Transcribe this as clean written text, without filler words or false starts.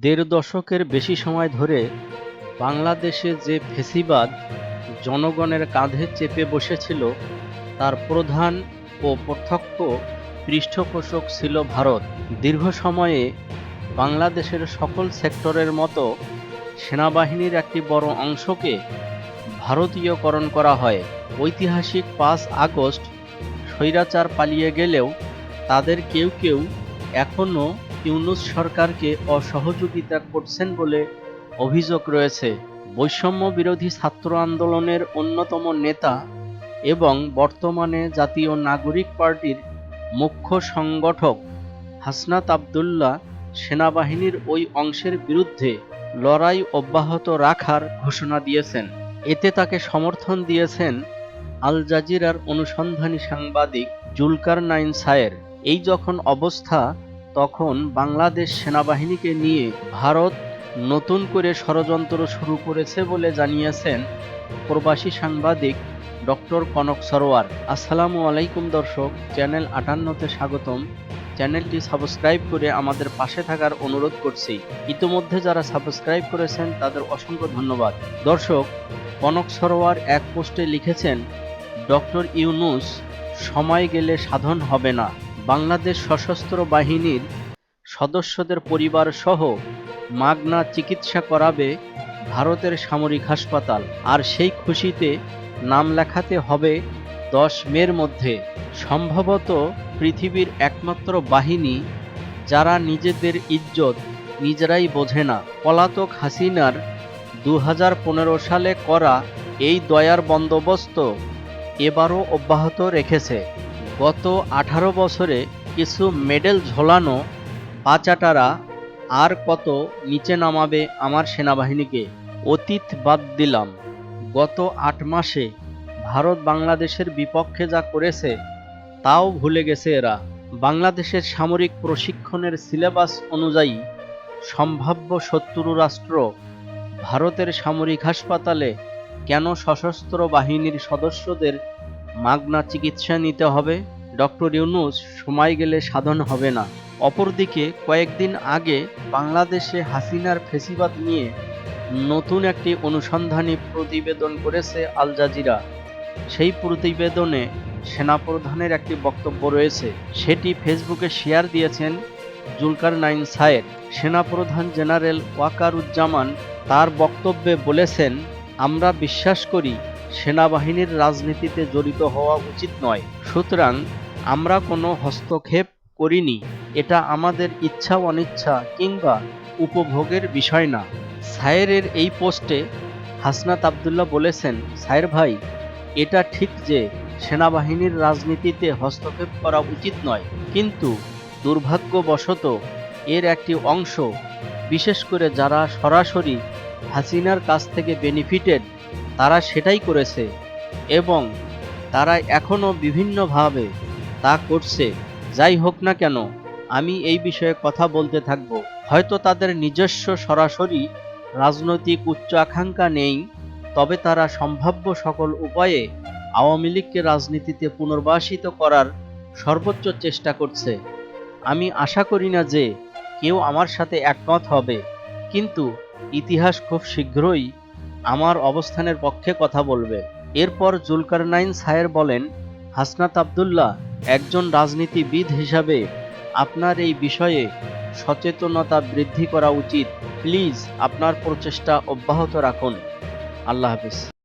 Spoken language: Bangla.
দেড় দশকের বেশি সময় ধরে বাংলাদেশে যে ফ্যাসিবাদ জনগণের কাঁধে চেপে বসেছিল তার প্রধান ও প্রত্যক্ষ পৃষ্ঠপোষক ছিল ভারত। দীর্ঘ সময়ে বাংলাদেশের সকল সেক্টরের মতো সেনাবাহিনীর একটি বড় অংশকে ভারতীয়করণ করা হয়। ঐতিহাসিক ৫ আগস্ট স্বৈরাচার পালিয়ে গেলেও তাদের কেউ কেউ এখনও ইউনূস সরকারকে অসহযোগিতা করছেন বলে অভিযোগ রয়েছে। বৈষম্য বিরোধী ছাত্র আন্দোলনের অন্যতম নেতা এবং বর্তমানে জাতীয় নাগরিক পার্টির মুখ্য সংগঠক হাসনাত আবদুল্লাহ সেনাবাহিনীর ওই অংশের বিরুদ্ধে লড়াই অব্যাহত রাখার ঘোষণা দিয়েছেন। এতে তাকে সমর্থন দিয়েছেন আল জাজিরার অনুসন্ধানী সাংবাদিক জুলকারনাইন সায়ের। এই যখন অবস্থা, তখন বাংলাদেশ সেনাবাহিনীকে নিয়ে ভারত নতুন করে ষড়যন্ত্র শুরু করেছে বলে জানিয়েছেন প্রবাসী সাংবাদিক ডক্টর কনক সরোয়ার। আসসালামু আলাইকুম দর্শক, চ্যানেল ৫৮তে স্বাগতম। চ্যানেলটি সাবস্ক্রাইব করে আমাদের পাশে থাকার অনুরোধ করছি। ইতোমধ্যে যারা সাবস্ক্রাইব করেছেন তাদের অসংখ্য ধন্যবাদ। দর্শক, কনক সরোয়ার এক পোস্টে লিখেছেন, ডক্টর ইউনূস সময় গেলে সাধন হবে না। বাংলাদেশ সশস্ত্র বাহিনীর সদস্যদের পরিবার সহ মাগনা চিকিৎসা করাবে ভারতের সামরিক হাসপাতাল, আর সেই খুশিতে নাম লেখাতে হবে ১০ মের মধ্যে। সম্ভবত পৃথিবীর একমাত্র বাহিনী যারা নিজেদের ইজ্জত নিজেরাই বোঝে না। পলাতক হাসিনার ২০১৫ সালে করা এই দয়ার বন্দোবস্ত এবারও অব্যাহত রেখেছে। গত ১৮ বছরে কিছু মেডেল ঝোলানো পাচাটারা আর কত নিচে নামাবে আমার সেনাবাহিনীকে? অতীত বাদ দিলাম, গত ৮ মাসে ভারত বাংলাদেশের বিপক্ষে যা করেছে তাও ভুলে গেছে এরা। বাংলাদেশের সামরিক প্রশিক্ষণের সিলেবাস অনুযায়ী সম্ভাব্য শত্রু রাষ্ট্র ভারতের সামরিক হাসপাতালে কেন সশস্ত্র বাহিনীর সদস্যদের মাগনা চিকিৎসা নিতে হবে? ডক্টর ইউনূস সময় গেলে সাধন হবে না। অপরদিকে কয়েকদিন আগে বাংলাদেশে হাসিনার ফ্যাসিবাদ নিয়ে নতুন একটি অনুসন্ধানী প্রতিবেদন করেছে আল জাজিরা। সেই প্রতিবেদনে সেনাপ্রধানের একটি বক্তব্য রয়েছে, সেটি ফেসবুকে শেয়ার দিয়েছেন জুলকারনাইন সায়ের। সেনাপ্রধান জেনারেল ওয়াকারুজ্জামান তার বক্তব্যে বলেছেন, আমরা বিশ্বাস করি সেনাবাহিনীর রাজনীতিতে জড়িত হওয়া উচিত নয়। সুতরাং আমরা কোনো হস্তক্ষেপ করিনি। এটা আমাদের ইচ্ছা অনিচ্ছা কিংবা উপভোগের বিষয় না। সায়েরের এই পোস্টে হাসনাত আবদুল্লাহ বলেছেন, সায়ের ভাই, এটা ঠিক যে সেনাবাহিনীর রাজনীতিতে হস্তক্ষেপ করা উচিত নয়, কিন্তু দুর্ভাগ্যবশত এর একটি অংশ, বিশেষ করে যারা সরাসরি হাসিনার কাছ থেকে বেনিফিটেড, তারা সেটাই করেছে এবং তারা এখনও বিভিন্নভাবে তা করছে। যাই হোক না কেন, আমি এই বিষয়ে কথা বলতে থাকব। হয়তো তাদের নিজস্ব সরাসরি রাজনৈতিক উচ্চ আকাঙ্ক্ষা নেই, তবে তারা সম্ভাব্য সকল উপায়ে আওয়ামী লীগকে রাজনীতিতে পুনর্বাসিত করার সর্বোচ্চ চেষ্টা করছে। আমি আশা করি না যে কেউ আমার সাথে একমত হবে, কিন্তু ইতিহাস খুব শীঘ্রই আমার অবস্থানের পক্ষে কথা বলবে। এরপর জুলকারনাইন সায়ের বলেন, হাসনাত আবদুল্লাহ, একজন রাজনীতিবিদ হিসাবে আপনার এই বিষয়ে সচেতনতা বৃদ্ধি করা উচিত। প্লিজ আপনার প্রচেষ্টা অব্যাহত রাখুন। আল্লাহ হাফেজ।